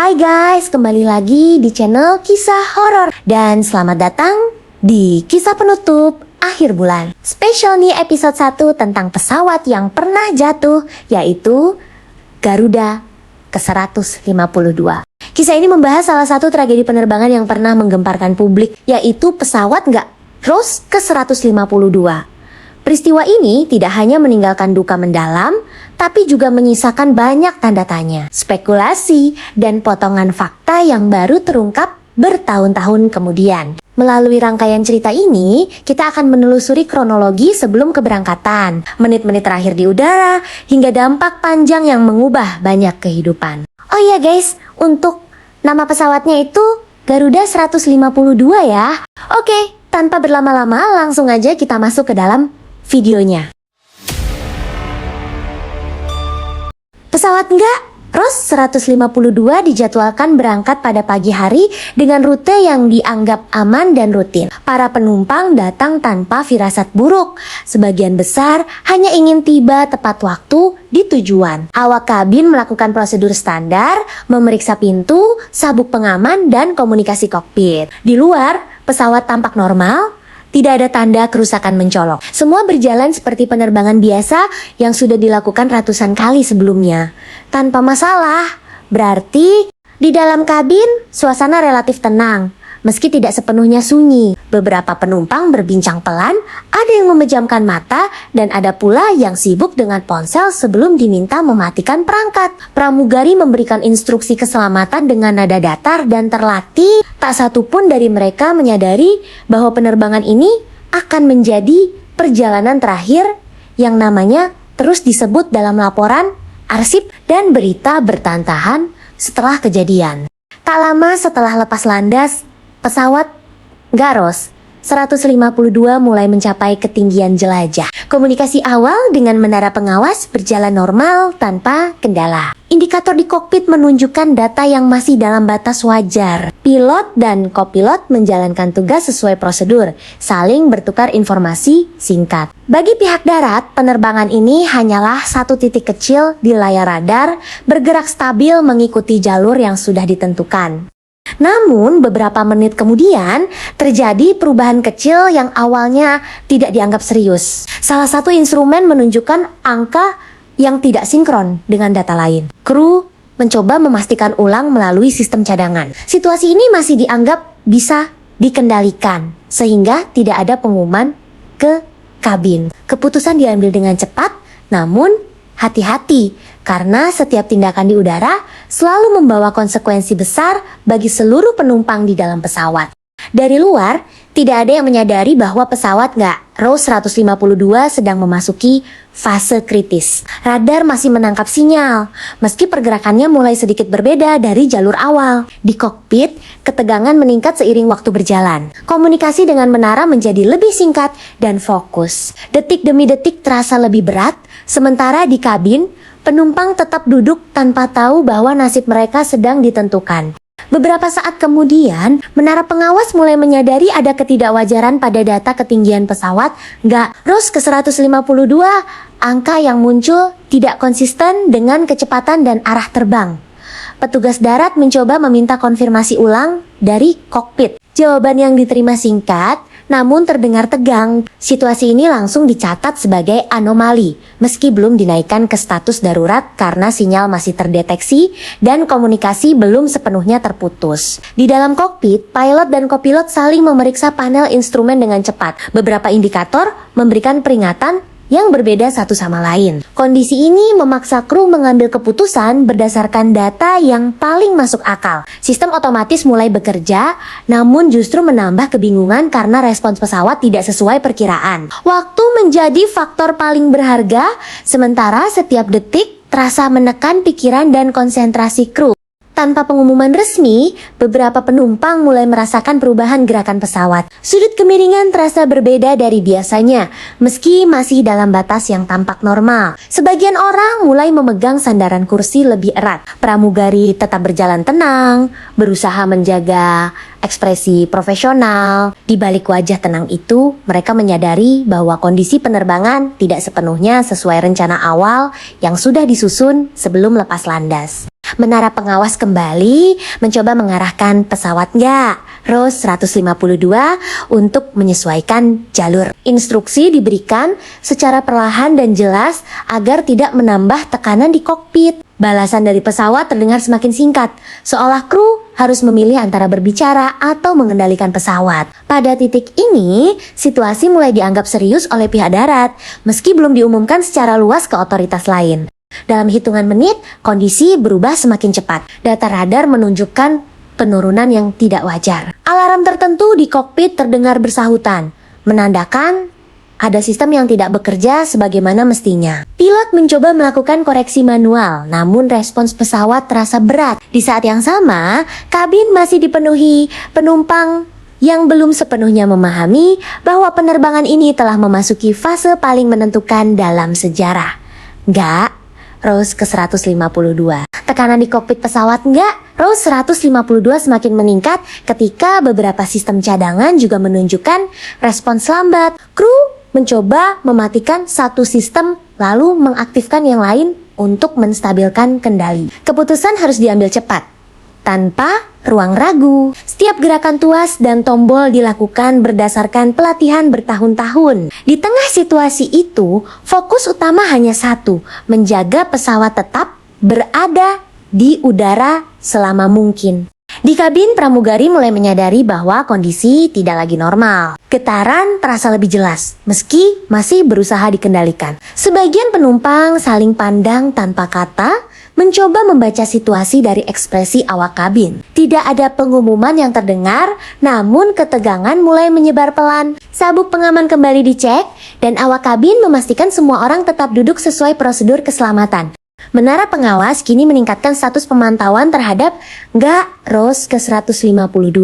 Hai guys, kembali lagi di channel Kisah Horor dan selamat datang di kisah penutup akhir bulan. Spesial nih episode 1 tentang pesawat yang pernah jatuh, yaitu Garuda ke-152. Kisah ini membahas salah satu tragedi penerbangan yang pernah menggemparkan publik, yaitu pesawat Rose ke-152. Peristiwa ini tidak hanya meninggalkan duka mendalam, tapi juga menyisakan banyak tanda tanya, spekulasi, dan potongan fakta yang baru terungkap bertahun-tahun kemudian. Melalui rangkaian cerita ini, kita akan menelusuri kronologi sebelum keberangkatan, menit-menit terakhir di udara, hingga dampak panjang yang mengubah banyak kehidupan. Oh iya guys, untuk nama pesawatnya itu Garuda 152 ya. Oke, tanpa berlama-lama langsung aja kita masuk ke dalam videonya. Pesawat Rose 152 dijadwalkan berangkat pada pagi hari dengan rute yang dianggap aman dan rutin. Para penumpang datang tanpa firasat buruk. Sebagian besar hanya ingin tiba tepat waktu di tujuan. Awak kabin melakukan prosedur standar, memeriksa pintu, sabuk pengaman, dan komunikasi kokpit. Di luar, pesawat tampak normal. Tidak ada tanda kerusakan mencolok. Semua berjalan seperti penerbangan biasa yang sudah dilakukan ratusan kali sebelumnya. Tanpa masalah. Berarti di dalam kabin suasana relatif tenang, meski tidak sepenuhnya sunyi. Beberapa penumpang berbincang pelan, ada yang memejamkan mata, dan ada pula yang sibuk dengan ponsel sebelum diminta mematikan perangkat. Pramugari memberikan instruksi keselamatan dengan nada datar dan terlatih. Tak satu pun dari mereka menyadari bahwa penerbangan ini akan menjadi perjalanan terakhir yang namanya terus disebut dalam laporan, arsip, dan berita bertahan-tahan setelah kejadian. Tak lama setelah lepas landas, pesawat Rose 152 mulai mencapai ketinggian jelajah. Komunikasi awal dengan menara pengawas berjalan normal tanpa kendala. Indikator di kokpit menunjukkan data yang masih dalam batas wajar. Pilot dan kopilot menjalankan tugas sesuai prosedur, saling bertukar informasi singkat. Bagi pihak darat, penerbangan ini hanyalah satu titik kecil di layar radar, bergerak stabil mengikuti jalur yang sudah ditentukan. Namun beberapa menit kemudian terjadi perubahan kecil yang awalnya tidak dianggap serius. Salah satu instrumen menunjukkan angka yang tidak sinkron dengan data lain. Kru mencoba memastikan ulang melalui sistem cadangan. Situasi ini masih dianggap bisa dikendalikan sehingga tidak ada pengumuman ke kabin. Keputusan diambil dengan cepat, namun hati-hati karena setiap tindakan di udara selalu membawa konsekuensi besar bagi seluruh penumpang di dalam pesawat. Dari luar, tidak ada yang menyadari bahwa pesawat Rose 152 sedang memasuki fase kritis. Radar masih menangkap sinyal, meski pergerakannya mulai sedikit berbeda dari jalur awal. Di kokpit, ketegangan meningkat seiring waktu berjalan. Komunikasi dengan menara menjadi lebih singkat dan fokus. Detik demi detik terasa lebih berat, sementara di kabin, penumpang tetap duduk tanpa tahu bahwa nasib mereka sedang ditentukan. Beberapa saat kemudian, menara pengawas mulai menyadari ada ketidakwajaran pada data ketinggian pesawat Rose ke-152. Angka yang muncul tidak konsisten dengan kecepatan dan arah terbang. Petugas darat mencoba meminta konfirmasi ulang dari kokpit. Jawaban yang diterima singkat, namun terdengar tegang. Situasi ini langsung dicatat sebagai anomali, meski belum dinaikkan ke status darurat karena sinyal masih terdeteksi dan komunikasi belum sepenuhnya terputus. Di dalam kokpit, pilot dan kopilot saling memeriksa panel instrumen dengan cepat. Beberapa indikator memberikan peringatan yang berbeda satu sama lain. Kondisi ini memaksa kru mengambil keputusan berdasarkan data yang paling masuk akal. Sistem otomatis mulai bekerja, namun justru menambah kebingungan karena respons pesawat tidak sesuai perkiraan. Waktu menjadi faktor paling berharga, sementara setiap detik terasa menekan pikiran dan konsentrasi kru. Tanpa pengumuman resmi, beberapa penumpang mulai merasakan perubahan gerakan pesawat. Sudut kemiringan terasa berbeda dari biasanya, meski masih dalam batas yang tampak normal. Sebagian orang mulai memegang sandaran kursi lebih erat. Pramugari tetap berjalan tenang, berusaha menjaga ekspresi profesional. Di balik wajah tenang itu, mereka menyadari bahwa kondisi penerbangan tidak sepenuhnya sesuai rencana awal yang sudah disusun sebelum lepas landas. Menara pengawas kembali mencoba mengarahkan pesawat Rose 152 untuk menyesuaikan jalur. Instruksi diberikan secara perlahan dan jelas agar tidak menambah tekanan di kokpit. Balasan dari pesawat terdengar semakin singkat, seolah kru harus memilih antara berbicara atau mengendalikan pesawat. Pada titik ini, situasi mulai dianggap serius oleh pihak darat, meski belum diumumkan secara luas ke otoritas lain. Dalam hitungan menit, kondisi berubah semakin cepat. Data radar menunjukkan penurunan yang tidak wajar. Alarm tertentu di kokpit terdengar bersahutan, menandakan ada sistem yang tidak bekerja sebagaimana mestinya. Pilot mencoba melakukan koreksi manual, namun respons pesawat terasa berat. Di saat yang sama, kabin masih dipenuhi penumpang yang belum sepenuhnya memahami bahwa penerbangan ini telah memasuki fase paling menentukan dalam sejarah. Rose ke 152. Tekanan di kokpit pesawat Rose 152 semakin meningkat ketika beberapa sistem cadangan juga menunjukkan respons lambat. Kru mencoba mematikan satu sistem lalu mengaktifkan yang lain untuk menstabilkan kendali. Keputusan harus diambil cepat, tanpa ruang ragu. Setiap gerakan tuas dan tombol dilakukan berdasarkan pelatihan bertahun-tahun. Di tengah situasi itu, fokus utama hanya satu, menjaga pesawat tetap berada di udara selama mungkin. Di kabin, pramugari mulai menyadari bahwa kondisi tidak lagi normal. Getaran terasa lebih jelas, meski masih berusaha dikendalikan. Sebagian penumpang saling pandang tanpa kata, mencoba membaca situasi dari ekspresi awak kabin. Tidak ada pengumuman yang terdengar, namun ketegangan mulai menyebar pelan. Sabuk pengaman kembali dicek, dan awak kabin memastikan semua orang tetap duduk sesuai prosedur keselamatan. Menara pengawas kini meningkatkan status pemantauan terhadap Rose ke 152.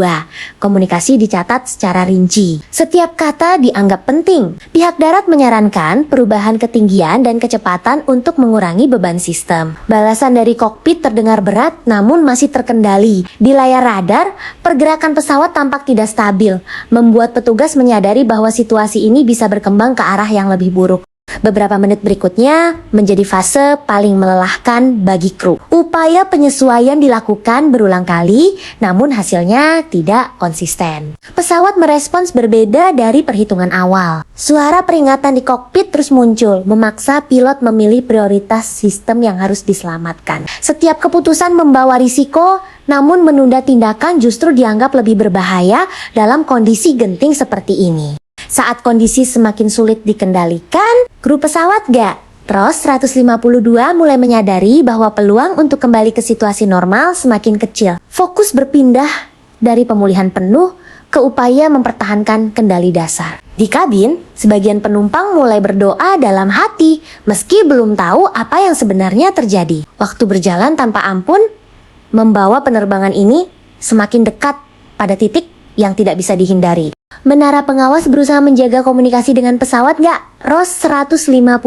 Komunikasi dicatat secara rinci. Setiap kata dianggap penting. Pihak darat menyarankan perubahan ketinggian dan kecepatan untuk mengurangi beban sistem. Balasan dari kokpit terdengar berat namun masih terkendali. Di layar radar, pergerakan pesawat tampak tidak stabil, membuat petugas menyadari bahwa situasi ini bisa berkembang ke arah yang lebih buruk. Beberapa menit berikutnya menjadi fase paling melelahkan bagi kru. Upaya penyesuaian dilakukan berulang kali, namun hasilnya tidak konsisten. Pesawat merespons berbeda dari perhitungan awal. Suara peringatan di kokpit terus muncul, memaksa pilot memilih prioritas sistem yang harus diselamatkan. Setiap keputusan membawa risiko, namun menunda tindakan justru dianggap lebih berbahaya dalam kondisi genting seperti ini. Saat kondisi semakin sulit dikendalikan, kru pesawat Rose 152 mulai menyadari bahwa peluang untuk kembali ke situasi normal semakin kecil. Fokus berpindah dari pemulihan penuh ke upaya mempertahankan kendali dasar. Di kabin, sebagian penumpang mulai berdoa dalam hati meski belum tahu apa yang sebenarnya terjadi. Waktu berjalan tanpa ampun, membawa penerbangan ini semakin dekat pada titik yang tidak bisa dihindari. Menara pengawas berusaha menjaga komunikasi dengan pesawat Rose 152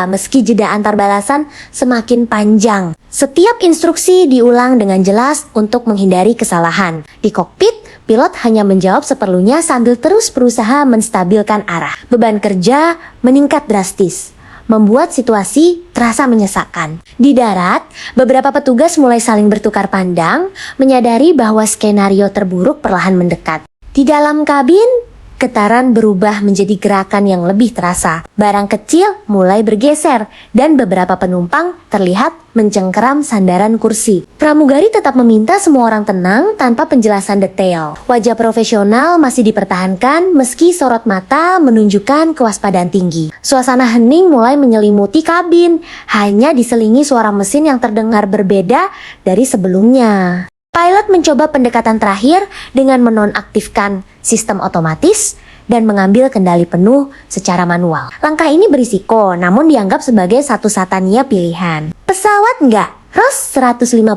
meski jeda antar balasan semakin panjang. Setiap instruksi diulang dengan jelas untuk menghindari kesalahan. Di kokpit, pilot hanya menjawab seperlunya sambil terus berusaha menstabilkan arah. Beban kerja meningkat drastis, membuat situasi terasa menyesakan. Di darat, beberapa petugas mulai saling bertukar pandang, menyadari bahwa skenario terburuk perlahan mendekat. Di dalam kabin, getaran berubah menjadi gerakan yang lebih terasa. Barang kecil mulai bergeser dan beberapa penumpang terlihat mencengkeram sandaran kursi. Pramugari tetap meminta semua orang tenang tanpa penjelasan detail. Wajah profesional masih dipertahankan meski sorot mata menunjukkan kewaspadaan tinggi. Suasana hening mulai menyelimuti kabin, hanya diselingi suara mesin yang terdengar berbeda dari sebelumnya. Pilot mencoba pendekatan terakhir dengan menonaktifkan sistem otomatis dan mengambil kendali penuh secara manual. Langkah ini berisiko, namun dianggap sebagai satu-satunya pilihan. Pesawat Rose 152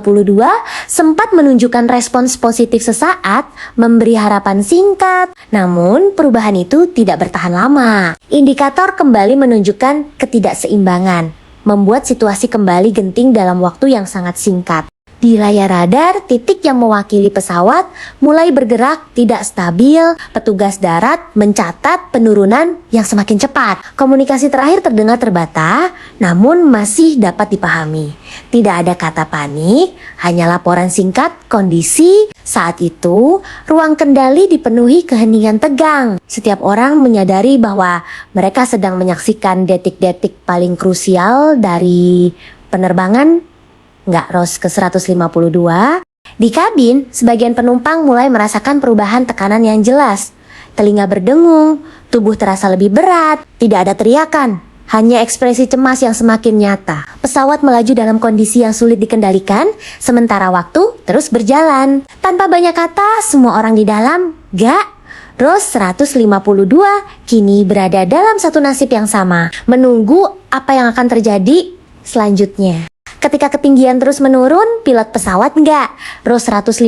sempat menunjukkan respons positif sesaat, memberi harapan singkat, namun perubahan itu tidak bertahan lama. Indikator kembali menunjukkan ketidakseimbangan, membuat situasi kembali genting dalam waktu yang sangat singkat. Di layar radar, titik yang mewakili pesawat mulai bergerak tidak stabil. Petugas darat mencatat penurunan yang semakin cepat. Komunikasi terakhir terdengar terbata, namun masih dapat dipahami. Tidak ada kata panik, hanya laporan singkat kondisi. Saat itu, ruang kendali dipenuhi keheningan tegang. Setiap orang menyadari bahwa mereka sedang menyaksikan detik-detik paling krusial dari penerbangan Ros ke-152. Di kabin, sebagian penumpang mulai merasakan perubahan tekanan yang jelas. Telinga berdengung, tubuh terasa lebih berat, tidak ada teriakan, hanya ekspresi cemas yang semakin nyata. Pesawat melaju dalam kondisi yang sulit dikendalikan, sementara waktu terus berjalan. Tanpa banyak kata, semua orang di dalam, Ros 152 kini berada dalam satu nasib yang sama, menunggu apa yang akan terjadi selanjutnya. Ketika ketinggian terus menurun, pilot pesawat Ros 152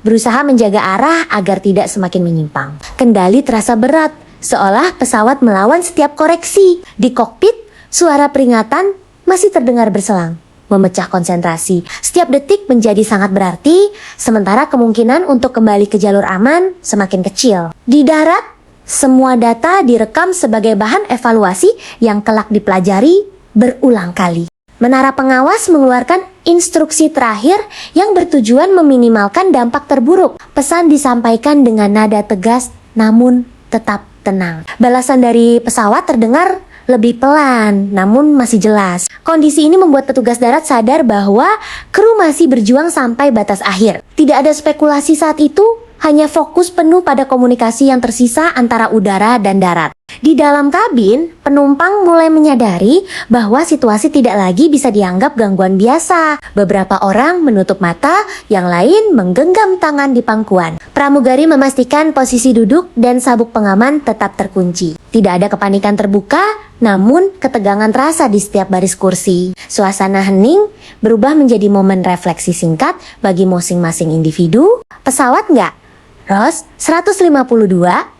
berusaha menjaga arah agar tidak semakin menyimpang. Kendali terasa berat, seolah pesawat melawan setiap koreksi. Di kokpit, suara peringatan masih terdengar berselang, memecah konsentrasi. Setiap detik menjadi sangat berarti, sementara kemungkinan untuk kembali ke jalur aman semakin kecil. Di darat, semua data direkam sebagai bahan evaluasi yang kelak dipelajari berulang kali. Menara pengawas mengeluarkan instruksi terakhir yang bertujuan meminimalkan dampak terburuk. Pesan disampaikan dengan nada tegas namun tetap tenang. Balasan dari pesawat terdengar lebih pelan namun masih jelas. Kondisi ini membuat petugas darat sadar bahwa kru masih berjuang sampai batas akhir. Tidak ada spekulasi saat itu, hanya fokus penuh pada komunikasi yang tersisa antara udara dan darat. Di dalam kabin, penumpang mulai menyadari bahwa situasi tidak lagi bisa dianggap gangguan biasa. Beberapa orang menutup mata, yang lain menggenggam tangan di pangkuan. Pramugari memastikan posisi duduk dan sabuk pengaman tetap terkunci. Tidak ada kepanikan terbuka, namun ketegangan terasa di setiap baris kursi. Suasana hening berubah menjadi momen refleksi singkat bagi masing-masing individu. Pesawat Ros 152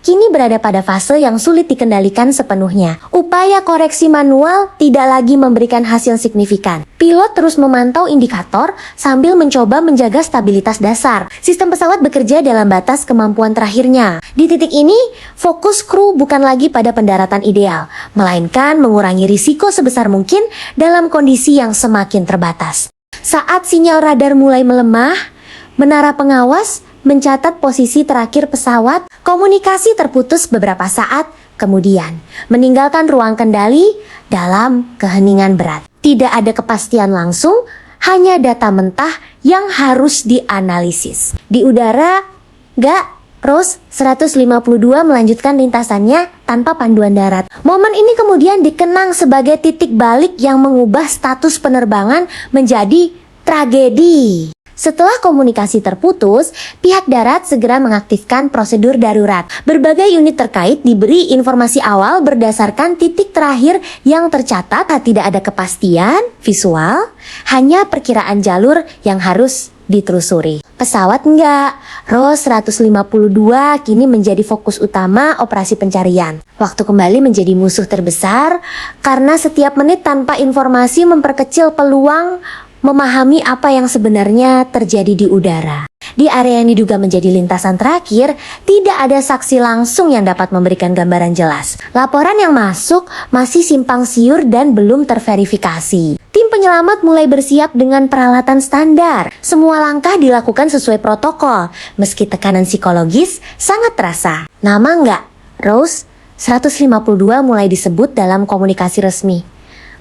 kini berada pada fase yang sulit dikendalikan sepenuhnya. Upaya koreksi manual tidak lagi memberikan hasil signifikan. Pilot terus memantau indikator sambil mencoba menjaga stabilitas dasar. Sistem pesawat bekerja dalam batas kemampuan terakhirnya. Di titik ini, fokus kru bukan lagi pada pendaratan ideal, melainkan mengurangi risiko sebesar mungkin dalam kondisi yang semakin terbatas. Saat sinyal radar mulai melemah, menara pengawas mencatat posisi terakhir pesawat. Komunikasi terputus beberapa saat kemudian, meninggalkan ruang kendali dalam keheningan berat. Tidak ada kepastian langsung, hanya data mentah yang harus dianalisis. Di udara, Ros 152 melanjutkan lintasannya tanpa panduan darat. Momen ini kemudian dikenang sebagai titik balik yang mengubah status penerbangan menjadi tragedi. Setelah komunikasi terputus, pihak darat segera mengaktifkan prosedur darurat. Berbagai unit terkait diberi informasi awal berdasarkan titik terakhir yang tercatat. Tidak ada kepastian visual, hanya perkiraan jalur yang harus ditelusuri. Pesawat Ros 152 kini menjadi fokus utama operasi pencarian. Waktu kembali menjadi musuh terbesar karena setiap menit tanpa informasi memperkecil peluang memahami apa yang sebenarnya terjadi di udara. Di area yang diduga menjadi lintasan terakhir, tidak ada saksi langsung yang dapat memberikan gambaran jelas. Laporan yang masuk masih simpang siur dan belum terverifikasi. Tim penyelamat mulai bersiap dengan peralatan standar. Semua langkah dilakukan sesuai protokol, meski tekanan psikologis sangat terasa. Nama Ros 152 mulai disebut dalam komunikasi resmi,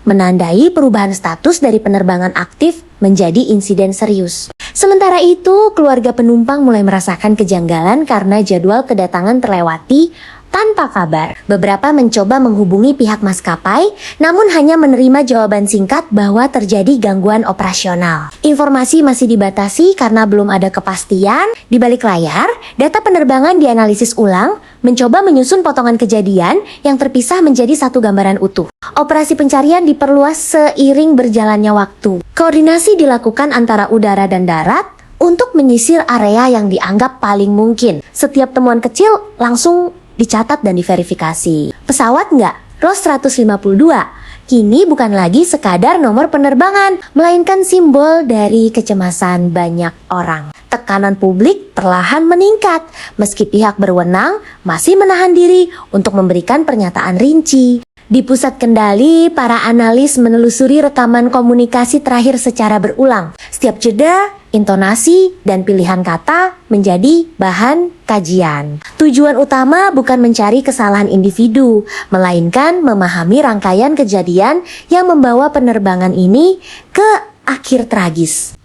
menandai perubahan status dari penerbangan aktif menjadi insiden serius. Sementara itu, keluarga penumpang mulai merasakan kejanggalan karena jadwal kedatangan terlewati tanpa kabar. Beberapa mencoba menghubungi pihak maskapai, namun hanya menerima jawaban singkat bahwa terjadi gangguan operasional. Informasi masih dibatasi karena belum ada kepastian. Di balik layar, data penerbangan dianalisis ulang, mencoba menyusun potongan kejadian yang terpisah menjadi satu gambaran utuh. Operasi pencarian diperluas seiring berjalannya waktu. Koordinasi dilakukan antara udara dan darat untuk menyisir area yang dianggap paling mungkin. Setiap temuan kecil langsung dicatat dan diverifikasi. Pesawat Ros 152 kini bukan lagi sekadar nomor penerbangan, melainkan simbol dari kecemasan banyak orang. Tekanan publik perlahan meningkat, meski pihak berwenang masih menahan diri untuk memberikan pernyataan rinci. Di pusat kendali, para analis menelusuri rekaman komunikasi terakhir secara berulang. Setiap jeda, intonasi, dan pilihan kata menjadi bahan kajian. Tujuan utama bukan mencari kesalahan individu, melainkan memahami rangkaian kejadian yang membawa penerbangan ini ke akhir tragis.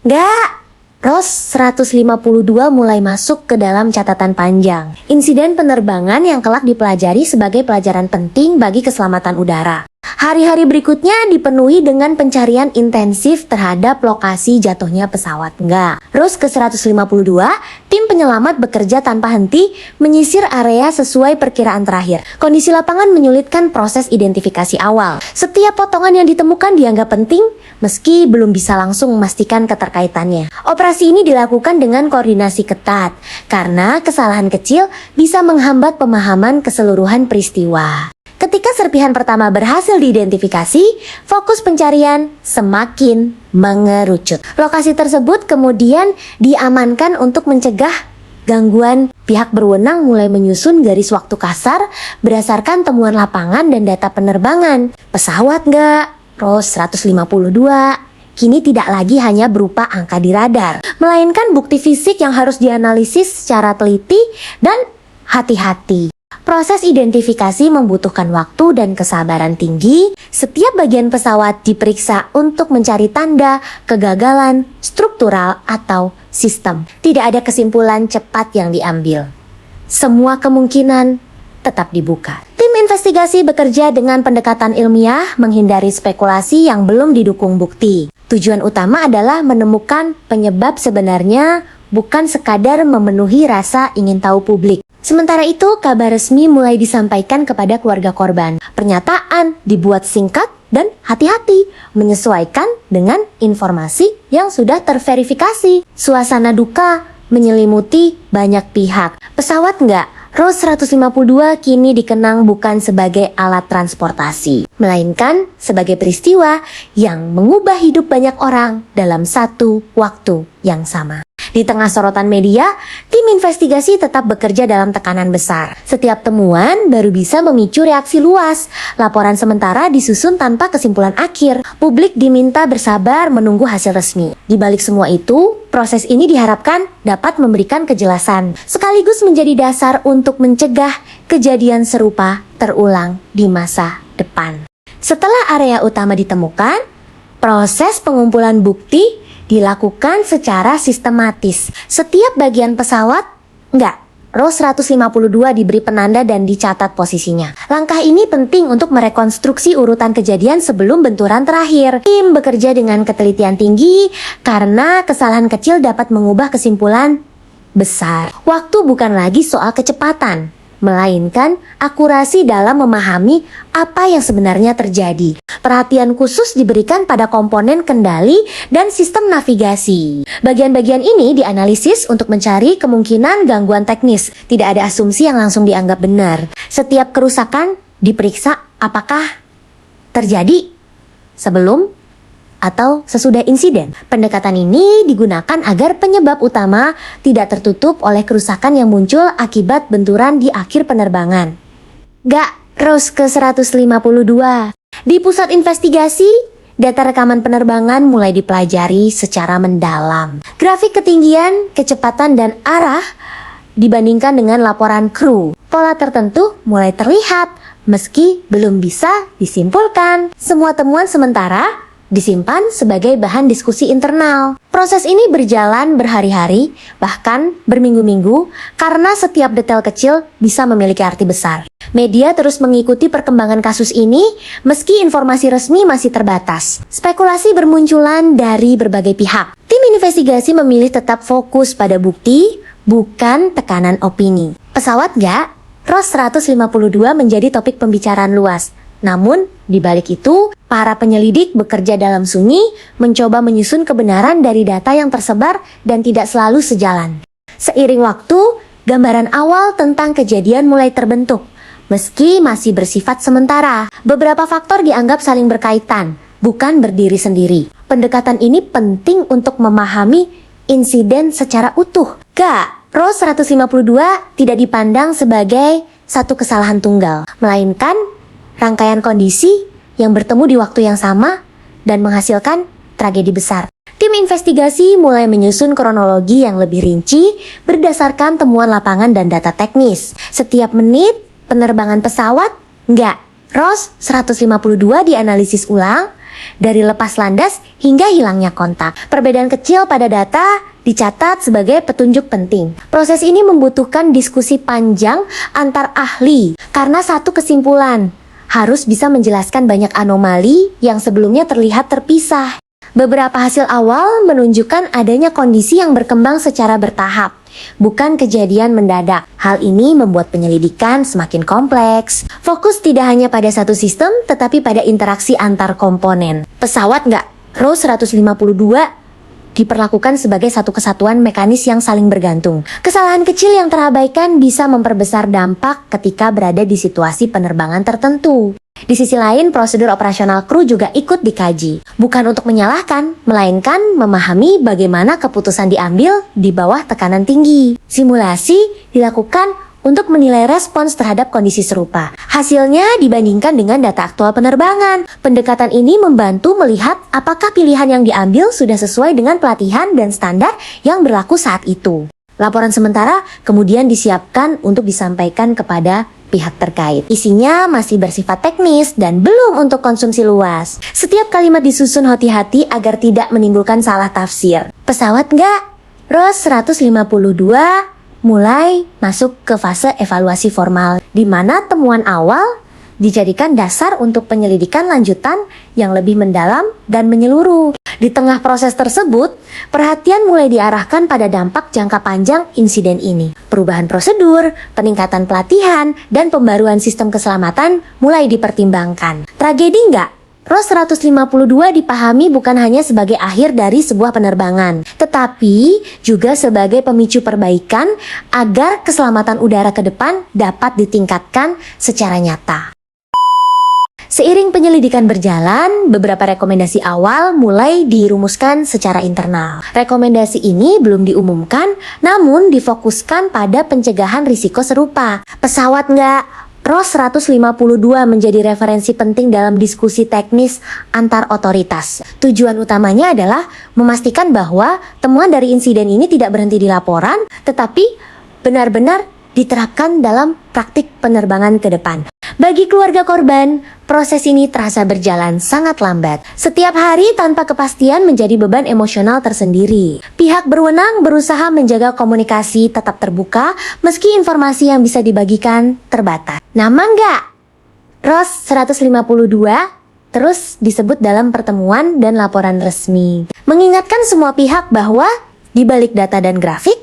ROS 152 mulai masuk ke dalam catatan panjang. Insiden penerbangan yang kelak dipelajari sebagai pelajaran penting bagi keselamatan udara. Hari-hari berikutnya dipenuhi dengan pencarian intensif terhadap lokasi jatuhnya pesawat. ROS ke-152, tim penyelamat bekerja tanpa henti menyisir area sesuai perkiraan terakhir. Kondisi lapangan menyulitkan proses identifikasi awal. Setiap potongan yang ditemukan dianggap penting, meski belum bisa langsung memastikan keterkaitannya. Operasi ini dilakukan dengan koordinasi ketat, karena kesalahan kecil bisa menghambat pemahaman keseluruhan peristiwa. Ketika serpihan pertama berhasil diidentifikasi, fokus pencarian semakin mengerucut. Lokasi tersebut kemudian diamankan untuk mencegah gangguan. Pihak berwenang mulai menyusun garis waktu kasar berdasarkan temuan lapangan dan data penerbangan. Pesawat ROS 152 kini tidak lagi hanya berupa angka di radar, melainkan bukti fisik yang harus dianalisis secara teliti dan hati-hati. Proses identifikasi membutuhkan waktu dan kesabaran tinggi. Setiap bagian pesawat diperiksa untuk mencari tanda kegagalan struktural atau sistem. Tidak ada kesimpulan cepat yang diambil. Semua kemungkinan tetap dibuka. Tim investigasi bekerja dengan pendekatan ilmiah, menghindari spekulasi yang belum didukung bukti. Tujuan utama adalah menemukan penyebab sebenarnya, bukan sekadar memenuhi rasa ingin tahu publik. Sementara itu, kabar resmi mulai disampaikan kepada keluarga korban. Pernyataan dibuat singkat dan hati-hati, menyesuaikan dengan informasi yang sudah terverifikasi. Suasana duka menyelimuti banyak pihak. Pesawat ROS 152 kini dikenang bukan sebagai alat transportasi, melainkan sebagai peristiwa yang mengubah hidup banyak orang dalam satu waktu yang sama. Di tengah sorotan media, tim investigasi tetap bekerja dalam tekanan besar. Setiap temuan baru bisa memicu reaksi luas. Laporan sementara disusun tanpa kesimpulan akhir. Publik diminta bersabar menunggu hasil resmi. Di balik semua itu, proses ini diharapkan dapat memberikan kejelasan, sekaligus menjadi dasar untuk mencegah kejadian serupa terulang di masa depan. Setelah area utama ditemukan, proses pengumpulan bukti dilakukan secara sistematis. Setiap bagian pesawat, ROS 152 diberi penanda dan dicatat posisinya. Langkah ini penting untuk merekonstruksi urutan kejadian sebelum benturan terakhir. Tim bekerja dengan ketelitian tinggi karena kesalahan kecil dapat mengubah kesimpulan besar. Waktu bukan lagi soal kecepatan, melainkan akurasi dalam memahami apa yang sebenarnya terjadi. Perhatian khusus diberikan pada komponen kendali dan sistem navigasi. Bagian-bagian ini dianalisis untuk mencari kemungkinan gangguan teknis. Tidak ada asumsi yang langsung dianggap benar. Setiap kerusakan diperiksa apakah terjadi sebelum atau sesudah insiden. Pendekatan ini digunakan agar penyebab utama tidak tertutup oleh kerusakan yang muncul akibat benturan di akhir penerbangan. ROS ke-152. Di pusat investigasi, data rekaman penerbangan mulai dipelajari secara mendalam. Grafik ketinggian, kecepatan, dan arah dibandingkan dengan laporan kru. Pola tertentu mulai terlihat, meski belum bisa disimpulkan. Semua temuan sementara disimpan sebagai bahan diskusi internal. Proses ini berjalan berhari-hari, bahkan berminggu-minggu, karena setiap detail kecil bisa memiliki arti besar. Media terus mengikuti perkembangan kasus ini, meski informasi resmi masih terbatas. Spekulasi bermunculan dari berbagai pihak. Tim investigasi memilih tetap fokus pada bukti, bukan tekanan opini. Pesawat ROS 152 menjadi topik pembicaraan luas. Namun, di balik itu, para penyelidik bekerja dalam sunyi, mencoba menyusun kebenaran dari data yang tersebar dan tidak selalu sejalan. Seiring waktu, gambaran awal tentang kejadian mulai terbentuk. meski masih bersifat sementara. Beberapa faktor dianggap saling berkaitan, bukan berdiri sendiri. Pendekatan ini penting untuk memahami insiden secara utuh. ROS 152 tidak dipandang sebagai satu kesalahan tunggal, melainkan rangkaian kondisi yang bertemu di waktu yang sama dan menghasilkan tragedi besar. Tim investigasi mulai menyusun kronologi yang lebih rinci berdasarkan temuan lapangan dan data teknis. Setiap menit penerbangan pesawat, ROS 152 dianalisis ulang dari lepas landas hingga hilangnya kontak. Perbedaan kecil pada data dicatat sebagai petunjuk penting. Proses ini membutuhkan diskusi panjang antar ahli karena satu kesimpulan harus bisa menjelaskan banyak anomali yang sebelumnya terlihat terpisah. Beberapa hasil awal menunjukkan adanya kondisi yang berkembang secara bertahap, bukan kejadian mendadak. Hal ini membuat penyelidikan semakin kompleks. Fokus tidak hanya pada satu sistem, tetapi pada interaksi antar komponen. Pesawat ROS 152 diperlakukan sebagai satu kesatuan mekanis yang saling bergantung. Kesalahan kecil yang terabaikan bisa memperbesar dampak ketika berada di situasi penerbangan tertentu. Di sisi lain, prosedur operasional kru juga ikut dikaji. Bukan untuk menyalahkan, melainkan memahami bagaimana keputusan diambil di bawah tekanan tinggi. Simulasi dilakukan untuk menilai respons terhadap kondisi serupa. Hasilnya dibandingkan dengan data aktual penerbangan. Pendekatan ini membantu melihat apakah pilihan yang diambil sudah sesuai dengan pelatihan dan standar yang berlaku saat itu. Laporan sementara kemudian disiapkan untuk disampaikan kepada pihak terkait. Isinya masih bersifat teknis dan belum untuk konsumsi luas. Setiap kalimat disusun hati-hati agar tidak menimbulkan salah tafsir. Pesawat ROS 152 mulai masuk ke fase evaluasi formal, di mana temuan awal dijadikan dasar untuk penyelidikan lanjutan yang lebih mendalam dan menyeluruh. Di tengah proses tersebut, perhatian mulai diarahkan pada dampak jangka panjang insiden ini. Perubahan prosedur, peningkatan pelatihan, dan pembaruan sistem keselamatan mulai dipertimbangkan. Tragedi ROS 152 dipahami bukan hanya sebagai akhir dari sebuah penerbangan, tetapi juga sebagai pemicu perbaikan agar keselamatan udara ke depan dapat ditingkatkan secara nyata. Seiring penyelidikan berjalan, beberapa rekomendasi awal mulai dirumuskan secara internal. Rekomendasi ini belum diumumkan, namun difokuskan pada pencegahan risiko serupa. Pesawat ROS 152 menjadi referensi penting dalam diskusi teknis antar otoritas. Tujuan utamanya adalah memastikan bahwa temuan dari insiden ini tidak berhenti di laporan, tetapi benar-benar diterapkan dalam praktik penerbangan ke depan. Bagi keluarga korban, proses ini terasa berjalan sangat lambat. Setiap hari tanpa kepastian menjadi beban emosional tersendiri. Pihak berwenang berusaha menjaga komunikasi tetap terbuka meski informasi yang bisa dibagikan terbatas. Nama ROS 152 terus disebut dalam pertemuan dan laporan resmi, mengingatkan semua pihak bahwa di balik data dan grafik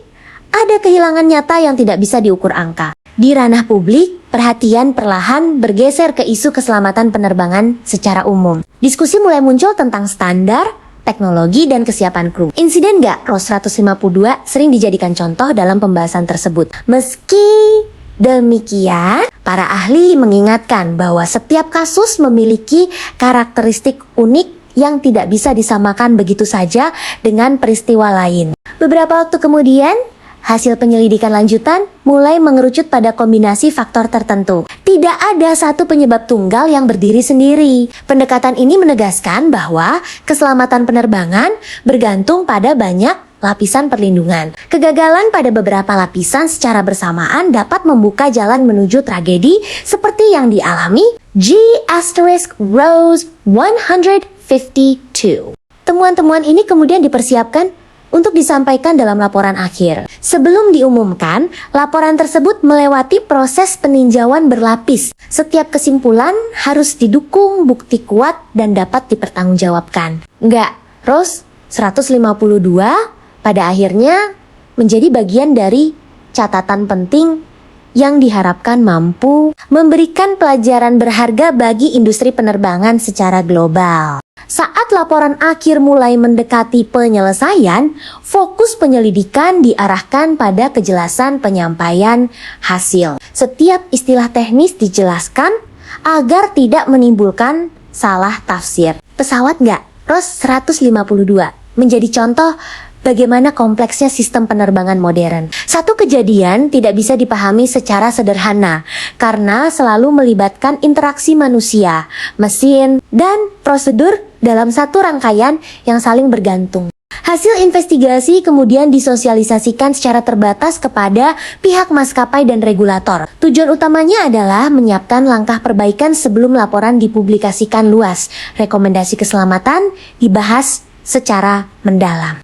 ada kehilangan nyata yang tidak bisa diukur angka. Di ranah publik, perhatian perlahan bergeser ke isu keselamatan penerbangan secara umum. Diskusi mulai muncul tentang standar, teknologi, dan kesiapan kru. Insiden ROS 152 sering dijadikan contoh dalam pembahasan tersebut. Meski demikian, para ahli mengingatkan bahwa setiap kasus memiliki karakteristik unik yang tidak bisa disamakan begitu saja dengan peristiwa lain. Beberapa waktu kemudian, hasil penyelidikan lanjutan mulai mengerucut pada kombinasi faktor tertentu. Tidak ada satu penyebab tunggal yang berdiri sendiri. Pendekatan ini menegaskan bahwa keselamatan penerbangan bergantung pada banyak lapisan perlindungan. Kegagalan pada beberapa lapisan secara bersamaan dapat membuka jalan menuju tragedi seperti yang dialami G*ROS 152. Temuan-temuan ini kemudian dipersiapkan untuk disampaikan dalam laporan akhir. Sebelum diumumkan, laporan tersebut melewati proses peninjauan berlapis. Setiap kesimpulan harus didukung bukti kuat dan dapat dipertanggungjawabkan. ROS 152 pada akhirnya menjadi bagian dari catatan penting yang diharapkan mampu memberikan pelajaran berharga bagi industri penerbangan secara global. Saat laporan akhir mulai mendekati penyelesaian, fokus penyelidikan diarahkan pada kejelasan penyampaian hasil. Setiap istilah teknis dijelaskan agar tidak menimbulkan salah tafsir. Pesawat nggak? ROS 152 menjadi contoh bagaimana kompleksnya sistem penerbangan modern. Satu kejadian tidak bisa dipahami secara sederhana karena selalu melibatkan interaksi manusia, mesin, dan prosedur dalam satu rangkaian yang saling bergantung. Hasil investigasi kemudian disosialisasikan secara terbatas kepada pihak maskapai dan regulator. Tujuan utamanya adalah menyiapkan langkah perbaikan sebelum laporan dipublikasikan luas. Rekomendasi keselamatan dibahas secara mendalam.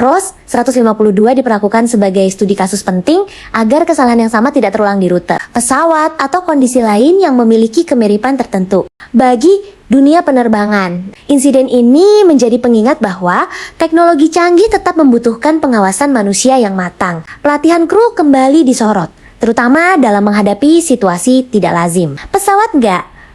ROS 152 diperlakukan sebagai studi kasus penting agar kesalahan yang sama tidak terulang di rute, pesawat, atau kondisi lain yang memiliki kemiripan tertentu. Bagi dunia penerbangan, insiden ini menjadi pengingat bahwa teknologi canggih tetap membutuhkan pengawasan manusia yang matang. Pelatihan kru kembali disorot, terutama dalam menghadapi situasi tidak lazim. Pesawat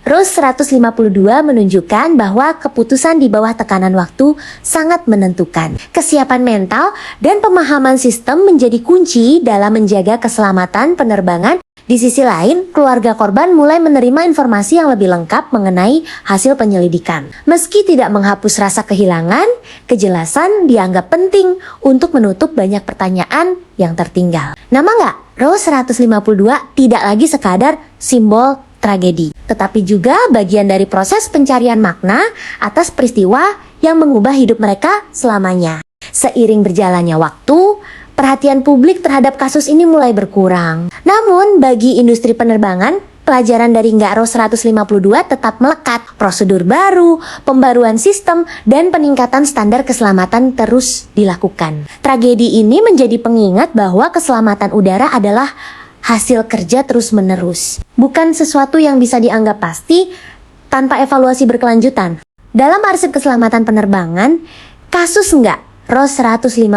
ROS 152 menunjukkan bahwa keputusan di bawah tekanan waktu sangat menentukan. Kesiapan mental dan pemahaman sistem menjadi kunci dalam menjaga keselamatan penerbangan. Di sisi lain, keluarga korban mulai menerima informasi yang lebih lengkap mengenai hasil penyelidikan. Meski tidak menghapus rasa kehilangan, kejelasan dianggap penting untuk menutup banyak pertanyaan yang tertinggal. Nama ROS 152 tidak lagi sekadar simbol tragedi, tetapi juga bagian dari proses pencarian makna atas peristiwa yang mengubah hidup mereka selamanya. Seiring berjalannya waktu, perhatian publik terhadap kasus ini mulai berkurang. Namun, bagi industri penerbangan, pelajaran dari ROS 152 tetap melekat. Prosedur baru, pembaruan sistem, dan peningkatan standar keselamatan terus dilakukan. Tragedi ini menjadi pengingat bahwa keselamatan udara adalah hasil kerja terus-menerus, bukan sesuatu yang bisa dianggap pasti tanpa evaluasi berkelanjutan. Dalam arsip keselamatan penerbangan, kasus ROS 152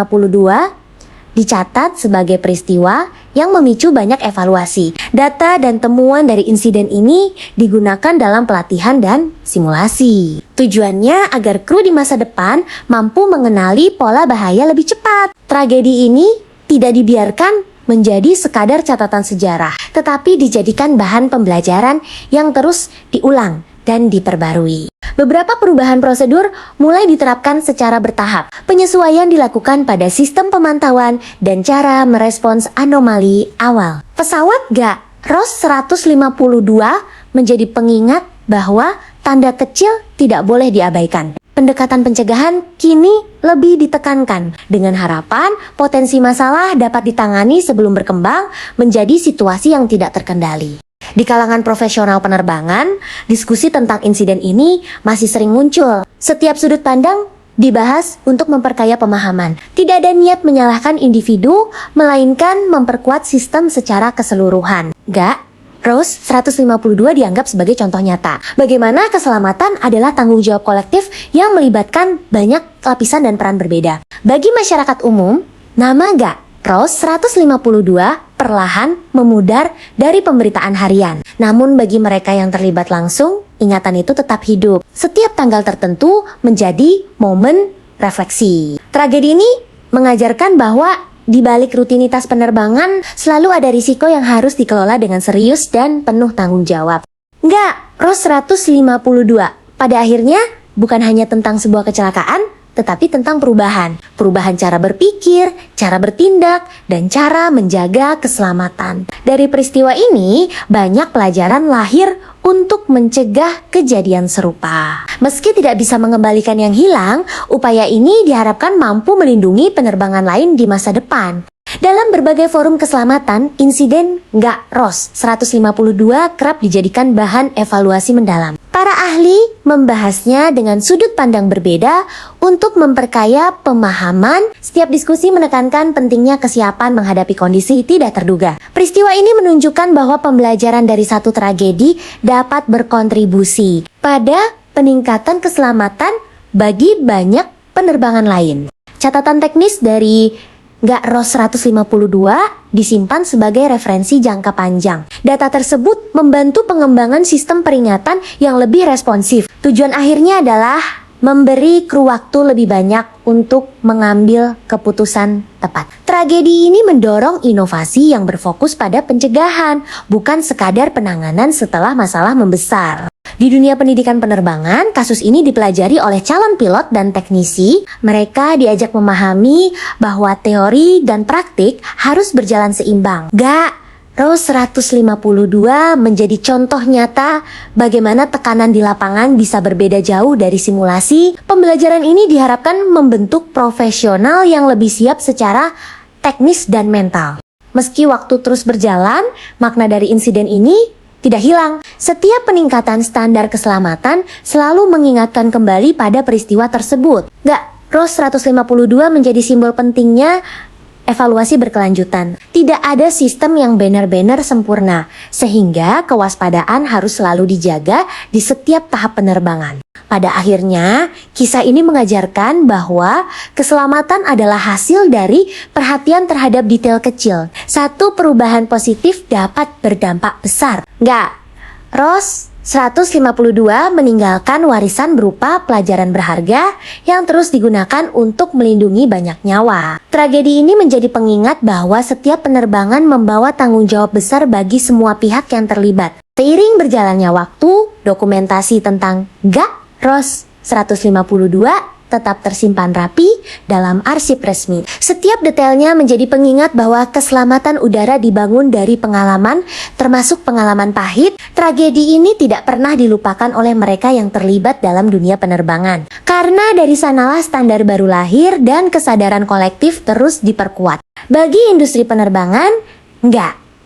dicatat sebagai peristiwa yang memicu banyak evaluasi. Data dan temuan dari insiden ini digunakan dalam pelatihan dan simulasi. Tujuannya agar kru di masa depan mampu mengenali pola bahaya lebih cepat. Tragedi ini tidak dibiarkan menjadi sekadar catatan sejarah, tetapi dijadikan bahan pembelajaran yang terus diulang dan diperbarui. Beberapa perubahan prosedur mulai diterapkan secara bertahap. Penyesuaian dilakukan pada sistem pemantauan dan cara merespons anomali awal. Pesawat ROS 152 menjadi pengingat bahwa tanda kecil tidak boleh diabaikan. Pendekatan pencegahan kini lebih ditekankan dengan harapan potensi masalah dapat ditangani sebelum berkembang menjadi situasi yang tidak terkendali. Di kalangan profesional penerbangan, diskusi tentang insiden ini masih sering muncul. Setiap sudut pandang dibahas untuk memperkaya pemahaman. Tidak ada niat menyalahkan individu, melainkan memperkuat sistem secara keseluruhan. ROS 152 dianggap sebagai contoh nyata bagaimana keselamatan adalah tanggung jawab kolektif yang melibatkan banyak lapisan dan peran berbeda. Bagi masyarakat umum, nama ROS 152 perlahan memudar dari pemberitaan harian. Namun bagi mereka yang terlibat langsung, ingatan itu tetap hidup. Setiap tanggal tertentu menjadi momen refleksi. Tragedi ini mengajarkan bahwa di balik rutinitas penerbangan, selalu ada risiko yang harus dikelola dengan serius dan penuh tanggung jawab. ROS 152 pada akhirnya bukan hanya tentang sebuah kecelakaan, tetapi tentang perubahan. Perubahan cara berpikir, cara bertindak, dan cara menjaga keselamatan. Dari peristiwa ini, banyak pelajaran lahir untuk mencegah kejadian serupa. Meski tidak bisa mengembalikan yang hilang, upaya ini diharapkan mampu melindungi penerbangan lain di masa depan. Dalam berbagai forum keselamatan, insiden ROS 152 kerap dijadikan bahan evaluasi mendalam. Para ahli membahasnya dengan sudut pandang berbeda untuk memperkaya pemahaman. Setiap diskusi menekankan pentingnya kesiapan menghadapi kondisi tidak terduga. Peristiwa ini menunjukkan bahwa pembelajaran dari satu tragedi dapat berkontribusi pada peningkatan keselamatan bagi banyak penerbangan lain. Catatan teknis dari ROS 152 disimpan sebagai referensi jangka panjang. Data tersebut membantu pengembangan sistem peringatan yang lebih responsif. Tujuan akhirnya adalah memberi kru waktu lebih banyak untuk mengambil keputusan tepat. Tragedi ini mendorong inovasi yang berfokus pada pencegahan, bukan sekadar penanganan setelah masalah membesar. Di dunia pendidikan penerbangan, kasus ini dipelajari oleh calon pilot dan teknisi. Mereka diajak memahami bahwa teori dan praktik harus berjalan seimbang. ROS 152 menjadi contoh nyata bagaimana tekanan di lapangan bisa berbeda jauh dari simulasi. Pembelajaran ini diharapkan membentuk profesional yang lebih siap secara teknis dan mental. Meski waktu terus berjalan, makna dari insiden ini tidak hilang. Setiap peningkatan standar keselamatan selalu mengingatkan kembali pada peristiwa tersebut. ROS 152 menjadi simbol pentingnya evaluasi berkelanjutan. Tidak ada sistem yang benar-benar sempurna, sehingga kewaspadaan harus selalu dijaga di setiap tahap penerbangan. Pada akhirnya, kisah ini mengajarkan bahwa keselamatan adalah hasil dari perhatian terhadap detail kecil. Satu perubahan positif dapat berdampak besar. ROS 152 meninggalkan warisan berupa pelajaran berharga yang terus digunakan untuk melindungi banyak nyawa. Tragedi ini menjadi pengingat bahwa setiap penerbangan membawa tanggung jawab besar bagi semua pihak yang terlibat. Seiring berjalannya waktu, dokumentasi tentang ROS 152 tetap tersimpan rapi dalam arsip resmi. Setiap detailnya menjadi pengingat bahwa keselamatan udara dibangun dari pengalaman, termasuk pengalaman pahit. Tragedi ini tidak pernah dilupakan oleh mereka yang terlibat dalam dunia penerbangan. Karena dari sanalah standar baru lahir dan kesadaran kolektif terus diperkuat. Bagi industri penerbangan,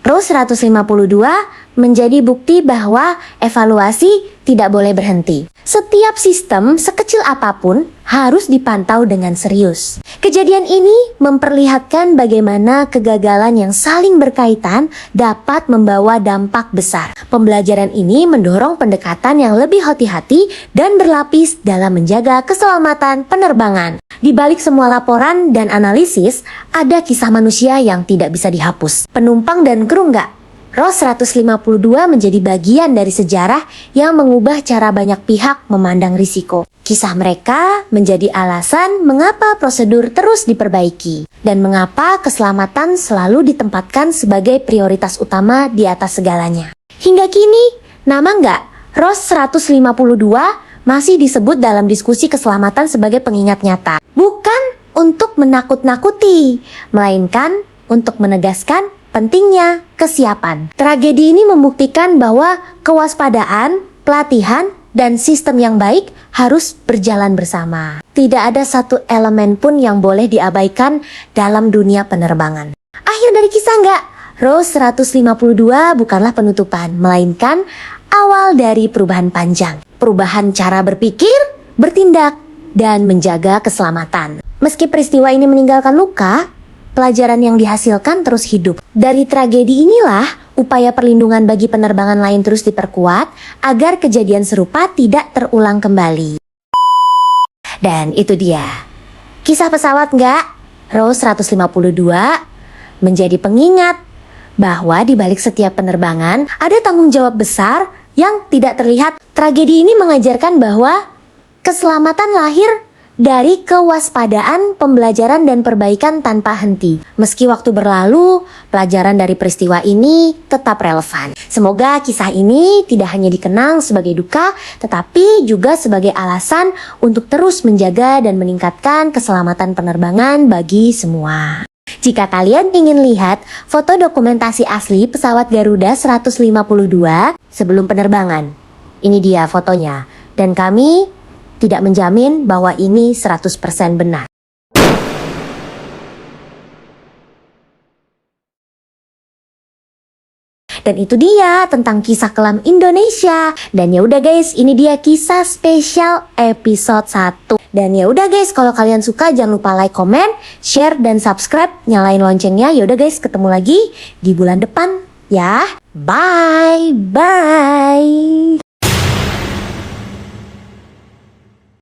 ROS 152 menjadi bukti bahwa evaluasi tidak boleh berhenti. Setiap sistem, sekecil apapun, harus dipantau dengan serius. Kejadian ini memperlihatkan bagaimana kegagalan yang saling berkaitan dapat membawa dampak besar. Pembelajaran ini mendorong pendekatan yang lebih hati-hati dan berlapis dalam menjaga keselamatan penerbangan. Di balik semua laporan dan analisis, ada kisah manusia yang tidak bisa dihapus. Penumpang dan kru ROS 152 menjadi bagian dari sejarah yang mengubah cara banyak pihak memandang risiko. Kisah mereka menjadi alasan mengapa prosedur terus diperbaiki dan mengapa keselamatan selalu ditempatkan sebagai prioritas utama di atas segalanya. Hingga kini, nama ROS 152 masih disebut dalam diskusi keselamatan sebagai pengingat nyata. Bukan untuk menakut-nakuti, melainkan untuk menegaskan pentingnya kesiapan. Tragedi ini membuktikan bahwa kewaspadaan, pelatihan, dan sistem yang baik harus berjalan bersama. Tidak ada satu elemen pun yang boleh diabaikan dalam dunia penerbangan. Akhir dari kisah ROS 152 bukanlah penutupan, melainkan awal dari perubahan panjang. Perubahan cara berpikir, bertindak, dan menjaga keselamatan. Meski peristiwa ini meninggalkan luka, pelajaran yang dihasilkan terus hidup. Dari tragedi inilah, upaya perlindungan bagi penerbangan lain terus diperkuat agar kejadian serupa tidak terulang kembali. Dan itu dia, kisah pesawat ROS 152 menjadi pengingat bahwa di balik setiap penerbangan ada tanggung jawab besar yang tidak terlihat. Tragedi ini mengajarkan bahwa keselamatan lahir dari kewaspadaan, pembelajaran, dan perbaikan tanpa henti. Meski waktu berlalu, pelajaran dari peristiwa ini tetap relevan. Semoga kisah ini tidak hanya dikenang sebagai duka, tetapi juga sebagai alasan untuk terus menjaga dan meningkatkan keselamatan penerbangan bagi semua. Jika kalian ingin lihat foto dokumentasi asli pesawat Garuda 152 sebelum penerbangan, ini dia fotonya. Dan kami tidak menjamin bahwa ini 100% benar. Dan itu dia tentang kisah kelam Indonesia. Dan ya udah guys, ini dia kisah spesial episode 1. Dan ya udah guys, kalau kalian suka jangan lupa like, comment, share, dan subscribe. Nyalain loncengnya. Ya udah guys, ketemu lagi di bulan depan ya. Bye.